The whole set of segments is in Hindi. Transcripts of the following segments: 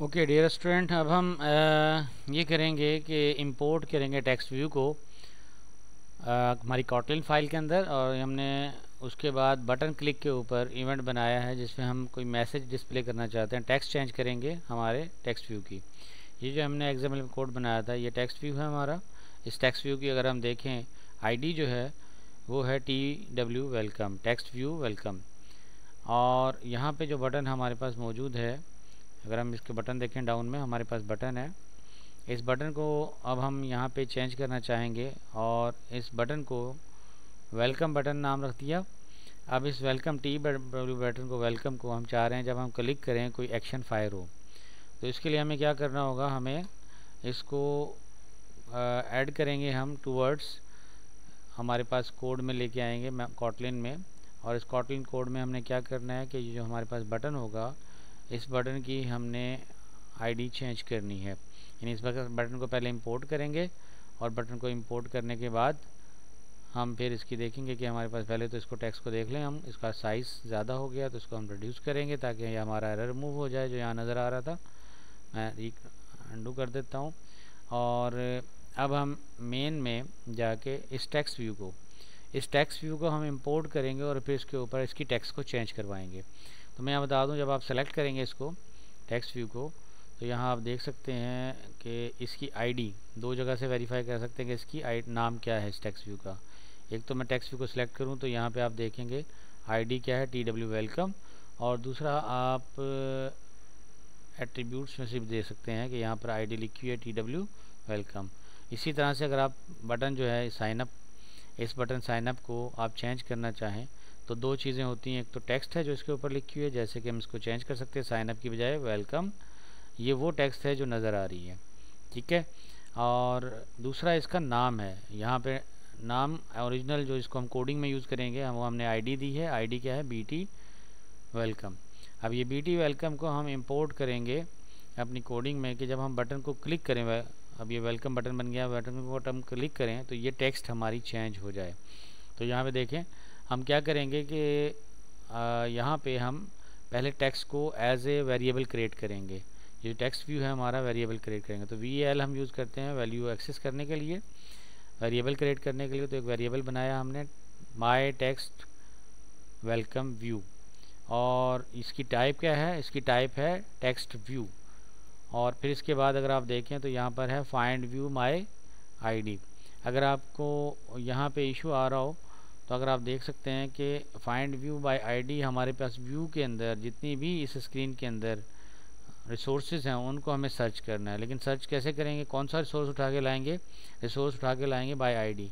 ओके डियर स्टूडेंट, अब हम ये करेंगे कि इंपोर्ट करेंगे टेक्स्ट व्यू को हमारी कॉटलिन फाइल के अंदर। और हमने उसके बाद बटन क्लिक के ऊपर इवेंट बनाया है जिसमें हम कोई मैसेज डिस्प्ले करना चाहते हैं, टेक्स्ट चेंज करेंगे हमारे टेक्स्ट व्यू की। ये जो हमने एग्जाम्पल कोड बनाया था ये टेक्स्ट व्यू है हमारा। इस टेक्स्ट व्यू की अगर हम देखें आईडी जो है वो है TW welcome, text view welcome. और यहाँ पे जो बटन हमारे पास मौजूद है, अगर हम इसके बटन देखें डाउन में हमारे पास बटन है। इस बटन को अब हम यहाँ पे चेंज करना चाहेंगे और इस बटन को वेलकम बटन नाम रख दिया। अब इस वेलकम TW बटन को वेलकम को हम चाह रहे हैं जब हम क्लिक करें कोई एक्शन फायर हो। तो इसके लिए हमें क्या करना होगा, हमें इसको ऐड करेंगे हम टूवर्ड्स हमारे पास कोड में लेके आएंगे कॉटलिन में। और इस कॉटलिन कोड में हमने क्या करना है कि ये जो हमारे पास बटन होगा इस बटन की हमने आईडी चेंज करनी है। यानी इस बटन को पहले इंपोर्ट करेंगे और बटन को इंपोर्ट करने के बाद हम फिर इसकी देखेंगे कि हमारे पास पहले तो इसको टेक्स्ट को देख लें हम, इसका साइज़ ज़्यादा हो गया तो इसको हम रिड्यूस करेंगे ताकि ये हमारा एरर रिमूव हो जाए जो यहाँ नज़र आ रहा था। मैं अंडू कर देता हूँ। और अब हम मेन में जाके इस टेक्स्ट व्यू को हम इंपोर्ट करेंगे और फिर इसके ऊपर इसकी टेक्स्ट को चेंज करवाएंगे। तो मैं यहाँ बता दूं, जब आप सेलेक्ट करेंगे इसको टेक्स्ट व्यू को तो यहाँ आप देख सकते हैं कि इसकी आईडी दो जगह से वेरीफाई कर सकते हैं कि इसकी नाम क्या है इस टेक्स्ट व्यू का। एक तो मैं टेक्स्ट व्यू को सिलेक्ट करूँ तो यहाँ पे आप देखेंगे आईडी क्या है TW वेलकम। और दूसरा आप एट्रीब्यूट्स में सिर्फ दे सकते हैं कि यहाँ पर आईडी लिखी हुई है TW वेलकम। इसी तरह से अगर आप बटन जो है साइनअप, इस बटन साइनअप को आप चेंज करना चाहें तो दो चीज़ें होती हैं, एक तो टेक्स्ट है जो इसके ऊपर लिखी हुई है, जैसे कि हम इसको चेंज कर सकते हैं साइनअप की बजाय वेलकम, ये वो टेक्स्ट है जो नज़र आ रही है, ठीक है। और दूसरा इसका नाम है, यहाँ पे नाम ओरिजिनल जो इसको हम कोडिंग में यूज़ करेंगे वो हमने आईडी दी है। आईडी क्या है? BT welcome. अब ये BT वेलकम को हम इंपोर्ट करेंगे अपनी कोडिंग में कि जब हम बटन को क्लिक करें, अब ये वेलकम बटन बन गया, बटन को हम क्लिक करें तो ये टेक्स्ट हमारी चेंज हो जाए। तो यहाँ पे देखें हम क्या करेंगे कि यहाँ पे हम पहले टेक्स्ट को एज ए वेरिएबल क्रिएट करेंगे। ये टेक्स्ट व्यू है हमारा, वेरिएबल क्रिएट करेंगे तो VAL हम यूज़ करते हैं वैल्यू एक्सेस करने के लिए, वेरिएबल क्रिएट करने के लिए। तो एक वेरिएबल बनाया हमने माई टेक्स्ट वेलकम व्यू, और इसकी टाइप क्या है? इसकी टाइप है टेक्स्ट व्यू। और फिर इसके बाद अगर आप देखें तो यहाँ पर है फाइंड व्यू माई आईडी। अगर आपको यहाँ पे इशू आ रहा हो तो अगर आप देख सकते हैं कि फाइंड व्यू बाय आईडी हमारे पास व्यू के अंदर जितनी भी इस स्क्रीन के अंदर रिसोर्सेज हैं उनको हमें सर्च करना है। लेकिन सर्च कैसे करेंगे? कौन सा रिसोर्स उठा के लाएंगे? रिसोर्स उठा के लाएंगे बाय आईडी,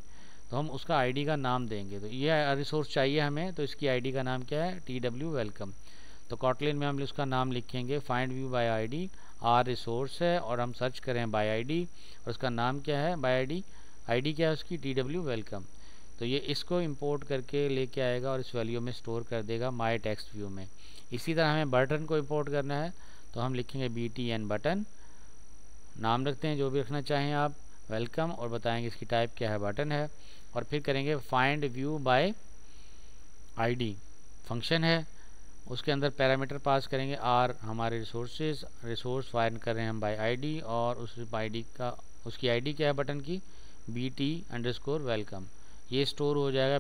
तो हम उसका आईडी का नाम देंगे। तो ये रिसोर्स चाहिए हमें, तो इसकी आईडी का नाम क्या है? TW welcome. तो कॉटलिन में हम उसका नाम लिखेंगे find view by ID, R resource है और हम सर्च करें बाय आईडी और उसका नाम क्या है? Bye ID. आईडी क्या है उसकी? TW welcome. तो ये इसको इंपोर्ट करके लेके आएगा और इस वैल्यू में स्टोर कर देगा माय टेक्स्ट व्यू में। इसी तरह हमें बटन को इंपोर्ट करना है तो हम लिखेंगे BTN बटन, नाम रखते हैं जो भी रखना चाहें आप, वेलकम, और बताएंगे इसकी टाइप क्या है, बटन है। और फिर करेंगे find view by ID, function है, उसके अंदर पैरामीटर पास करेंगे आर हमारे रिसोर्स फाइंड कर रहे हैं हम बाय आईडी, और उस आईडी का उसकी आईडी क्या है बटन की? BT_ welcome. ये स्टोर हो जाएगा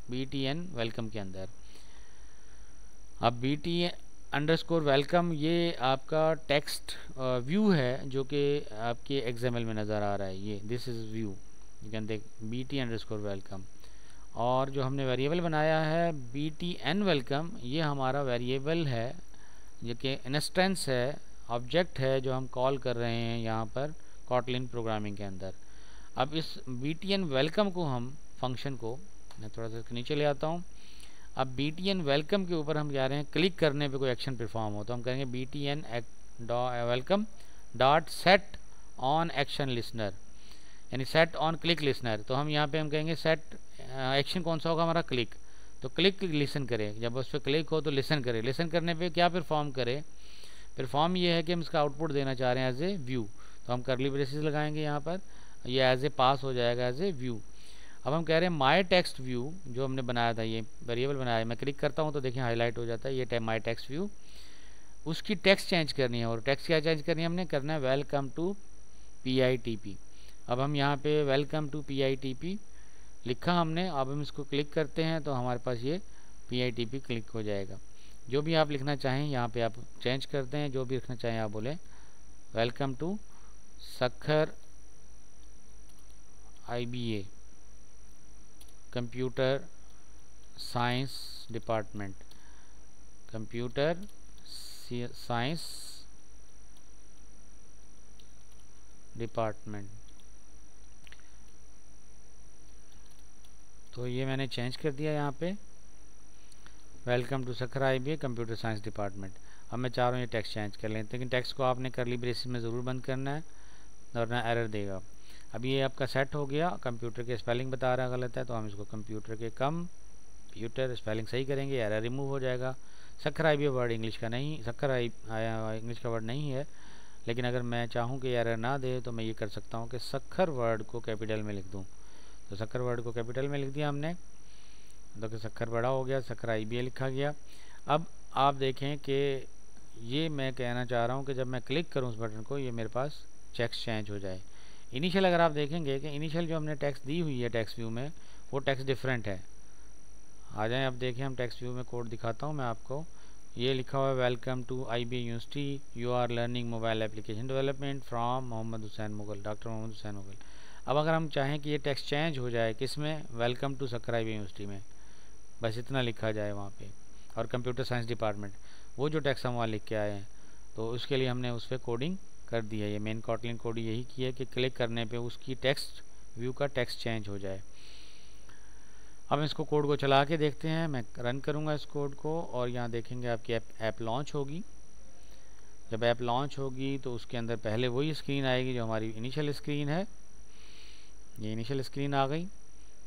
BTN वेलकम के अंदर। अब BT_ वेलकम ये आपका टेक्स्ट व्यू है जो कि आपके XML में नज़र आ रहा है। ये this is view, you can देख BT_ वेलकम। और जो हमने वेरिएबल बनाया है BTN वेलकम, ये हमारा वेरिएबल है जो कि इंस्टेंस है, ऑब्जेक्ट है जो हम कॉल कर रहे हैं यहाँ पर कॉटलिन प्रोग्रामिंग के अंदर। अब इस BTN वेलकम को हम फंक्शन को, मैं थोड़ा सा नीचे ले आता हूँ। अब BTN वेलकम के ऊपर हम जा रहे हैं क्लिक करने पे कोई एक्शन परफॉर्म हो तो हम कहेंगे BTN welcome dot set on action listener, यानी सेट ऑन क्लिक लिसनर। तो हम यहाँ पे हम कहेंगे सेट एक्शन कौन सा होगा हमारा? क्लिक। तो क्लिक लिसन करे, जब उस पर क्लिक हो तो लिसन करे। लिसन करने पे क्या परफॉर्म करे? परफॉर्म ये है कि हम इसका आउटपुट देना चाह रहे हैं एज ए व्यू, तो हम कर्ली ब्रेसेस लगाएंगे यहाँ पर, ये एज ए पास हो जाएगा एज ए व्यू। अब हम कह रहे हैं माई टेक्स्ट व्यू जो हमने बनाया था, ये वेरिएबल बनाया है, मैं क्लिक करता हूँ तो देखिए हाईलाइट हो जाता है ये माई टेक्स्ट व्यू। उसकी टेक्स्ट चेंज करनी है। और टेक्स्ट क्या चेंज करनी है, हमने करना है वेलकम टू PITP। अब हम यहाँ पे वेलकम टू PITP लिखा हमने, अब हम इसको क्लिक करते हैं तो हमारे पास ये PITP क्लिक हो जाएगा। जो भी आप लिखना चाहें यहाँ पे आप चेंज करते हैं, जो भी लिखना चाहें आप बोलें welcome to Sukkur IBA computer science department, computer science department. तो ये मैंने चेंज कर दिया यहाँ पे welcome to Sukkur IBA computer science department. अब मैं चाह रहा हूँ ये टेक्स्ट चेंज कर लें, लेकिन टेक्स्ट को आपने करली ब्रेसिस में ज़रूर बंद करना है वरना एरर देगा। अभी ये आपका सेट हो गया। कंप्यूटर के स्पेलिंग बता रहा है गलत है, तो हम इसको कंप्यूटर के कंप्यूटर स्पेलिंग सही करेंगे, एरर रिमूव हो जाएगा। सक्खर IBA वर्ड इंग्लिश का नहीं, इंग्लिश का वर्ड नहीं है, लेकिन अगर मैं चाहूँ कि एरर ना दे तो मैं ये कर सकता हूँ कि सक्खर वर्ड को कैपिटल में लिख दूँ। तो सक्खर वर्ड को कैपिटल में लिख दिया हमने, तो सक्खर बड़ा हो गया, सक्खर IBA लिखा गया। अब आप देखें कि ये मैं कहना चाह रहा हूँ कि जब मैं क्लिक करूँ उस बटन को, ये मेरे पास टेक्स्ट चेंज हो जाए। इनिशियल अगर आप देखेंगे कि इनिशियल जो हमने टेक्स्ट दी हुई है टेक्स्ट व्यू में, वो टेक्स्ट डिफरेंट है। आ जाएं, अब देखें हम टेक्स्ट व्यू में कोड दिखाता हूँ मैं आपको। ये लिखा हुआ है welcome to IBA university, you are learning mobile application development from Mohammad Hussain Mughal, doctor Mohammad Hussain Mughal. अब अगर हम चाहें कि ये टेक्स्ट चेंज हो जाए किस में, welcome to Sukkur IBA university में, बस इतना लिखा जाए वहाँ पे, और कंप्यूटर साइंस डिपार्टमेंट वो जो टेक्स्ट हम वहाँ लिख के आए हैं, तो उसके लिए हमने उस पर कोडिंग कर दी है। ये मेन कॉटलिन कोड यही की है कि क्लिक करने पे उसकी टेक्स्ट व्यू का टेक्स्ट चेंज हो जाए। अब इसको कोड को चला के देखते हैं, मैं रन करूँगा इस कोड को, और यहाँ देखेंगे आपकी ऐप लॉन्च होगी। जब ऐप लॉन्च होगी तो उसके अंदर पहले वही स्क्रीन आएगी जो हमारी इनिशियल स्क्रीन है। ये इनिशियल स्क्रीन आ गई,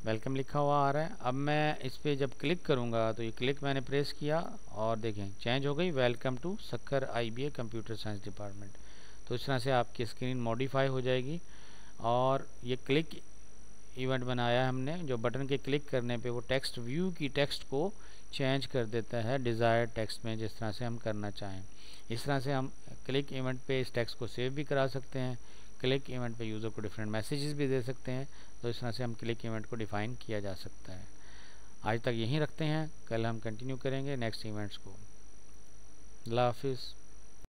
वेलकम लिखा हुआ आ रहा है। अब मैं इस पर जब क्लिक करूँगा तो ये क्लिक मैंने प्रेस किया और देखें चेंज हो गई, welcome to Sukkur IBA computer science department. तो इस तरह से आपकी स्क्रीन मॉडिफाई हो जाएगी। और ये क्लिक इवेंट बनाया हमने, जो बटन के क्लिक करने पे वो टेक्स्ट व्यू की टेक्स्ट को चेंज कर देता है डिज़ायर्ड टेक्स्ट में, जिस तरह से हम करना चाहें। इस तरह से हम क्लिक इवेंट पे इस टेक्स्ट को सेव भी करा सकते हैं, क्लिक इवेंट पे यूज़र को डिफरेंट मैसेजेस भी दे सकते हैं। तो इस तरह से हम क्लिक इवेंट को डिफ़ाइन किया जा सकता है। आज तक यहीं रखते हैं, कल हम कंटिन्यू करेंगे नेक्स्ट इवेंट्स को। अल्लाह हाफिज़।